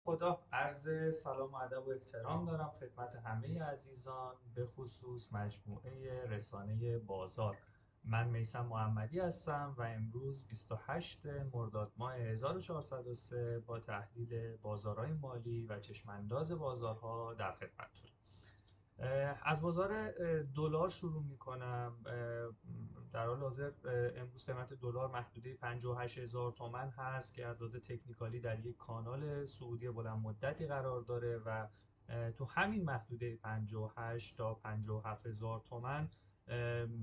خدا عرض سلام و ادب و احترام دارم خدمت همه عزیزان به خصوص مجموعه رسانه بازار. من میثم محمدی هستم و امروز 28 مرداد ماه 1403 با تحلیل بازارهای مالی و چشمانداز بازارها در خدمتتونم. از بازار دلار شروع میکنم. در حال حاضر امروز قیمت دلار محدوده 58,000 تومان هست که از لحاظ تکنیکالی در یک کانال صعودی بلند مدتی قرار داره و تو همین محدوده 58 تا 57,000 تومان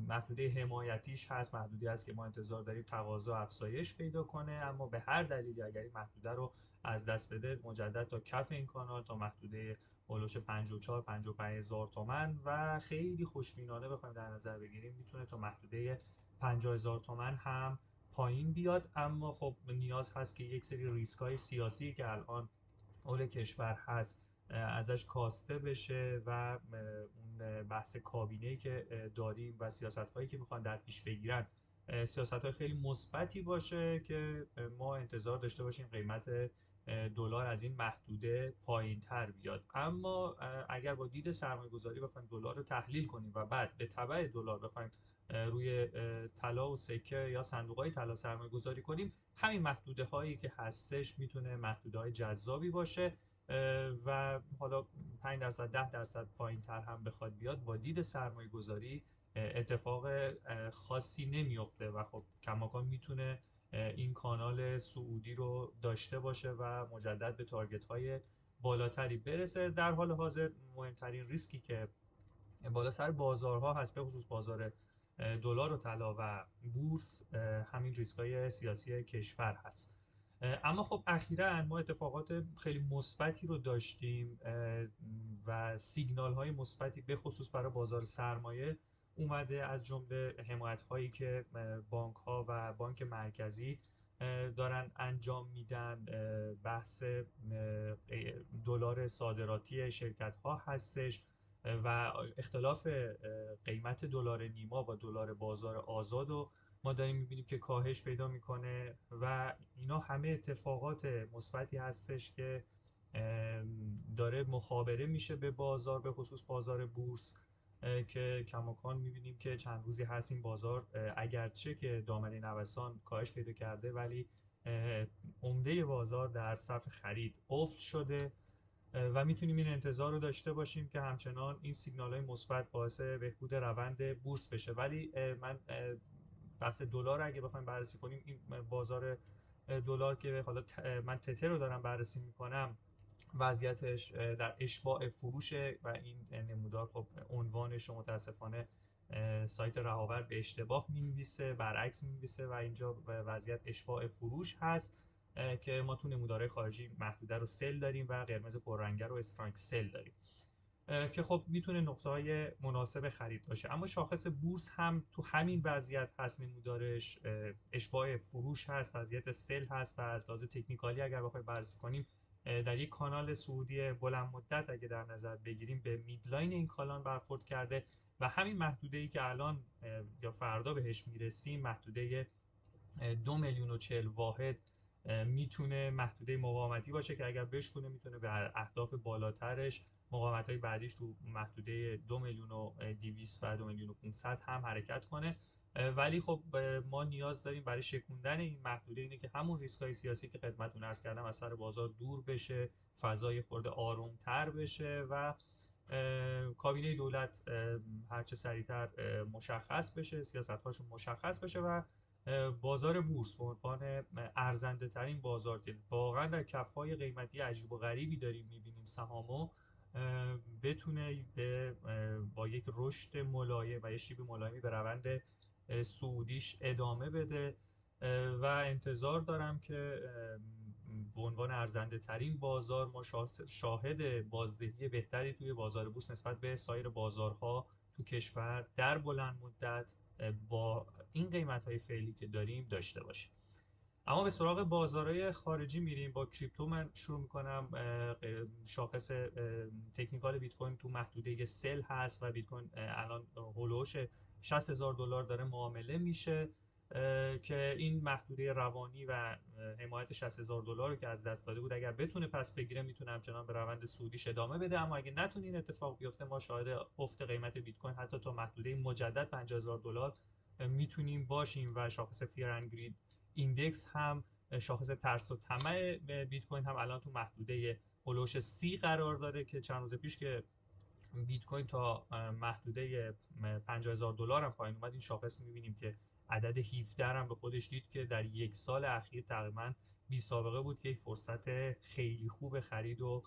محدوده حمایتیش هست، محدودی هست که ما انتظار داریم تقاضا افزایش پیدا کنه، اما به هر دلیلی اگر این محدوده رو از دست بده مجدد تا کف این کانال تا محدوده هولوش 54 55 هزار تومن و خیلی خوشبینانه بخوایم در نظر بگیریم میتونه تا محدوده 50 هزار تومن هم پایین بیاد. اما خب نیاز هست که یک سری ریسک های سیاسی که الان حول کشور هست ازش کاسته بشه و اون بحث کابینه‌ای که داریم و سیاست هایی که میخوان در پیش بگیرن سیاست های خیلی مثبتی باشه که ما انتظار داشته باشیم قیمت دلار از این محدوده پایین تر بیاد. اما اگر با دید سرمایه گذاری بخوایم دلار رو تحلیل کنیم و بعد به تبع دلار بخوایم روی طلا و سکه یا صندوق های طلا سرمایه گذاری کنیم، همین محدوده هایی که هستش میتونه محدوده های جذابی باشه و حالا 5% 10% پایین تر هم بخواد بیاد با دید سرمایه گذاری اتفاق خاصی نمیفته و خب کماکان میتونه این کانال صعودی رو داشته باشه و مجدد به تارگت های بالاتری برسه. در حال حاضر مهمترین ریسکی که بالا سر بازارها هست، به خصوص بازار دلار و طلا و بورس، همین ریسک های سیاسی کشور هست. اما خب اخیراً ما اتفاقات خیلی مثبتی رو داشتیم و سیگنال های مثبتی به خصوص برای بازار سرمایه اومده، از جمله حمایت هایی که بانک ها و بانک مرکزی دارن انجام میدن. بحث دلار صادراتی شرکت ها هستش و اختلاف قیمت دلار نیما با دلار بازار آزاد رو ما داریم میبینیم که کاهش پیدا میکنه و اینا همه اتفاقات مثبتی هستش که داره مخابره میشه به بازار، به خصوص بازار بورس که کماکان میبینیم که چند روزی هست این بازار اگرچه که دامنه نوسان کاهش پیدا کرده ولی عمده بازار در صف خرید قفل شده و میتونیم این انتظار رو داشته باشیم که همچنان این سیگنال های مثبت باعث بهبود روند بورس بشه. ولی من بحث دلار اگه بخوایم بررسی کنیم، این بازار دلار که حالا من تتر رو دارم بررسی میکنم وضعیتش در اشباع فروشه و این نمودار خب عنوانش رو متاسفانه سایت رهاور به اشتباه مینویسه، برعکس مینویسه و اینجا وضعیت اشباع فروش هست که ما تو نمودارهای خارجی محدوده رو سل داریم و قرمز پررنگه رو استرانگ سل داریم که خب میتونه نقطه های مناسب خرید باشه. اما شاخص بورس هم تو همین وضعیت هست، نمودارش اشباع فروش هست، وضعیت سل هست و از لحاظ تکنیکالی اگر بخوایم بررسی کنیم در یک کانال صعودی بلند مدت اگه در نظر بگیریم به میدلاین این کانال برخورد کرده و همین محدوده ای که الان یا فردا بهش میرسیم، محدوده 2,040,000 واحد، میتونه محدوده مقاومتی باشه که اگر بشکنه میتونه به اهداف بالاترش، مقاومت های بعدیش تو محدوده 2,200,000 و 2,500,000 هم حرکت کنه. ولی خب ما نیاز داریم برای شکوندن این محدوده اینه که همون ریسک های سیاسی که خدمتتون عرض کردم از سر بازار دور بشه، فضای خورده آرومتر بشه و کابینه دولت هرچه سریعتر مشخص بشه، سیاست هاشون مشخص بشه و بازار بورس به عنوان ارزنده ترین بازار که واقعا در کفهای قیمتی عجیب و غریبی داریم میبینیم سهامو، بتونه با یک رشد ملایم و یک شیب ملایمی به روند سعودیش ادامه بده و انتظار دارم که به عنوان ارزنده ترین بازار ما شاهد بازدهی بهتری توی بازار بورس نسبت به سایر بازارها تو کشور در بلند مدت با این قیمت های فعلی که داریم داشته باشیم. اما به سراغ بازارهای خارجی میریم. با کریپتو من شروع میکنم. شاخص تکنیکال بیت کوین تو محدوده سل هست و بیت کوین الان هولوش $60,000 داره معامله میشه که این محدوده روانی و حمایت $60,000 رو که از دست داده بود اگر بتونه پس بگیره میتونه همچنان به روند صعودیش ادامه بده، اما اگه نتونه این اتفاق بیفته ما شاهد افت قیمت بیت کوین حتی تا محدوده مجدد $50,000 میتونیم باشیم و شاخص فیر اند گرید ایندکس هم شاخص ترس و طمع بیت کوین هم الان تو محدوده هولوش 30 قرار داره که چند روز پیش که بیت کوین تا محدوده $50,000 هم پایین اومد این شاخص می‌بینیم که عدد 17 هم به خودش دید که در یک سال اخیر تقریبا بی سابقه بود که یک فرصت خیلی خوب خرید و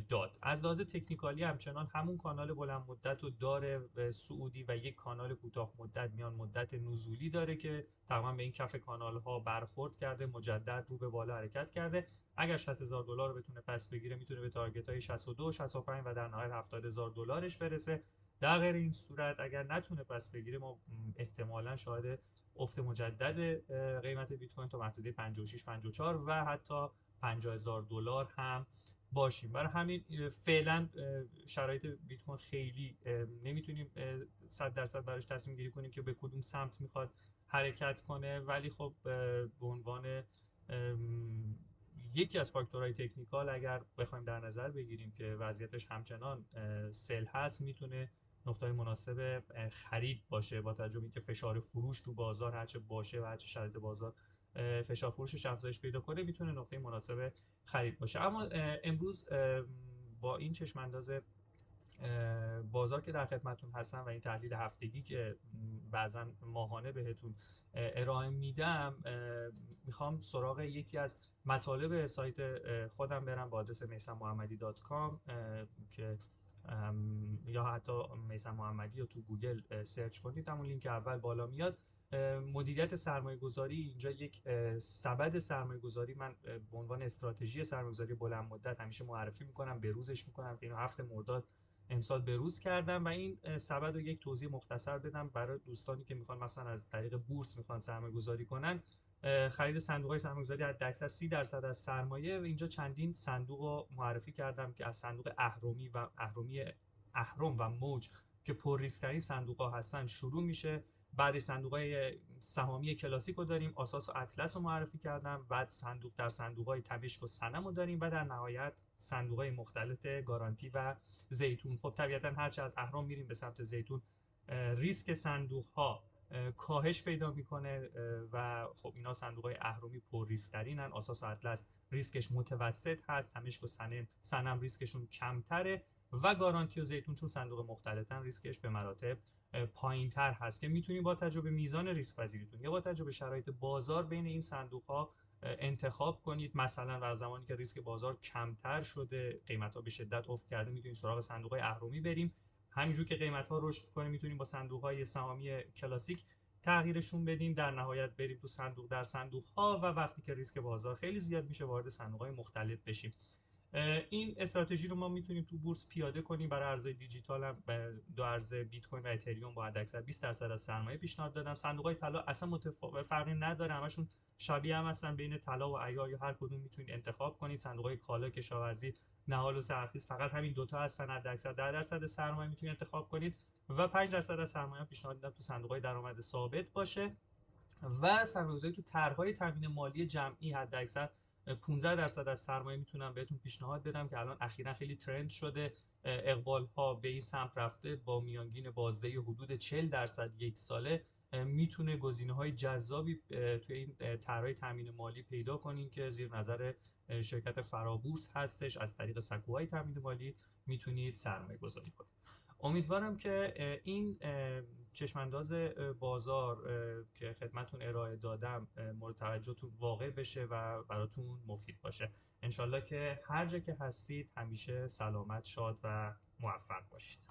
داد. از لحاظ تکنیکالی همچنان همون کانال بلند مدت رو داره صعودی و یک کانال کوتاه مدت میان مدت نزولی داره که تقریبا به این کف کانال ها برخورد کرده، مجدد رو به بالا حرکت کرده. اگر $60,000 رو بتونه پس بگیره میتونه به تارگت های 62 65 و در نهایت $70,000 برسه. در غیر این صورت اگر نتونه پس بگیره ما احتمالا شاهد افت مجدد قیمت بیت کوین تا محدوده 56 54 و حتی $50,000 هم باشیم. برای همین فعلا شرایط بیت کوین خیلی نمیتونیم 100% براش تصمیم گیری کنیم که به کدوم سمت میخواد حرکت کنه، ولی خب به عنوان یکی از فاکتورهای تکنیکال اگر بخوایم در نظر بگیریم که وضعیتش همچنان سل هست میتونه نقطه مناسب خرید باشه، با توجه به اینکه فشار فروش تو بازار هرچه باشه و هرچه شرایط بازار فشار فروشش افزایش پیدا کنه میتونه نقطه مناسب خرید باشه. اما امروز با این چشم انداز بازار که در خدمتتون هستم و این تحلیل هفتگی که بعضا ماهانه بهتون ارائه میدم، میخوام سراغ یکی از مطالب سایت خودم برم با آدرس meysammmohammadi.com که یا حتی میثم محمدی یا تو گوگل سرچ کنید همون لینک اول بالا میاد. مدیریت سرمایه گذاری اینجا یک سبد سرمایه گذاری من به عنوان استراتژی سرمایه گذاری بلند مدت همیشه معرفی میکنم، بروزش میکنم که اینو 7 مرداد امسال بروز کردم و این سبد رو یک توضیح مختصر بدم برای دوستانی که میخوان مثلا از طریق بورس میخوان سرمایه گذاری کنن. خرید صندوق های سرمایه گذاری حداکثر 30% از سرمایه و اینجا چندین صندوق رو معرفی کردم که از صندوق اهرم و موج که پر ریسک ترین صندوق ها هستن شروع میشه. بعد صندوق های سهامی کلاسیک رو داریم، آساس و اطلس رو معرفی کردم، بعد صندوق های تمشک و صنم رو داریم و در نهایت صندوق های مختلف گارانتی و زیتون. خب طبیعتا هرچه از اهرم میریم به سمت زیتون ریسک صندوق ها کاهش پیدا میکنه و خب اینا صندوق های اهرمی پر ریسک ترینن. آساس و اطلس ریسکش متوسط هست، تمشک و صنم ریسکشون کمتره و گارانتی و زیتون چون صندوق مختلطن ریسکش به مراتب پایین تر هست که میتونید با توجه میزان ریسک پذیریتون یا با توجه به شرایط بازار بین این صندوق ها انتخاب کنید. مثلا در زمانی که ریسک بازار کمتر شده، قیمت ها به شدت افت کرده، میتونید سراغ صندوق های اهرمی بریم. همینجور که قیمت ها رشد کنه میتونیم با صندوق های سهامی کلاسیک تغییرشون بدیم، در نهایت بریم تو صندوق در صندوق ها و وقتی که ریسک بازار خیلی زیاد میشه وارد صندوق های مختلف بشیم. این استراتژی رو ما میتونیم تو بورس پیاده کنیم. برای ارزهای دیجیتال هم دو ارز بیت کوین و اتریوم با حداکثر 20% از سرمایه پیشنهاد دادم. صندوق های طلا اصلا فرقی نداره، همشون شبیه هم هستن، بین طلا و عیار یا هر کدوم میتونید انتخاب کنید. صندوق های کالا، کشاورزی، نهال و سرخیز فقط همین دوتا هستن، حداکثر 10% سرمایه میتونید انتخاب کنید و 5% از سرمایه پیشنهاد میدم تو صندوق های درآمد ثابت باشه و سرمایه‌گذاری تو طرح‌های تامین مالی جمعی حداکثر 15% از سرمایه میتونم بهتون پیشنهاد بدم که الان اخیرا خیلی ترند شده، اقبال ها به این سمت رفته، با میانگین بازدهی حدود 40% یک ساله میتونه گزینه‌های جذابی توی این طرح‌های تامین مالی پیدا کنین که زیر نظر شرکت فرابورس هستش. از طریق سکوهای تامین مالی میتونید سرمایه گذاری کنید. امیدوارم که این چشمانداز بازار که خدمتون ارائه دادم مورد توجهتون واقع بشه و براتون مفید باشه. انشالله که هر جا که هستید همیشه سلامت، شاد و موفق باشید.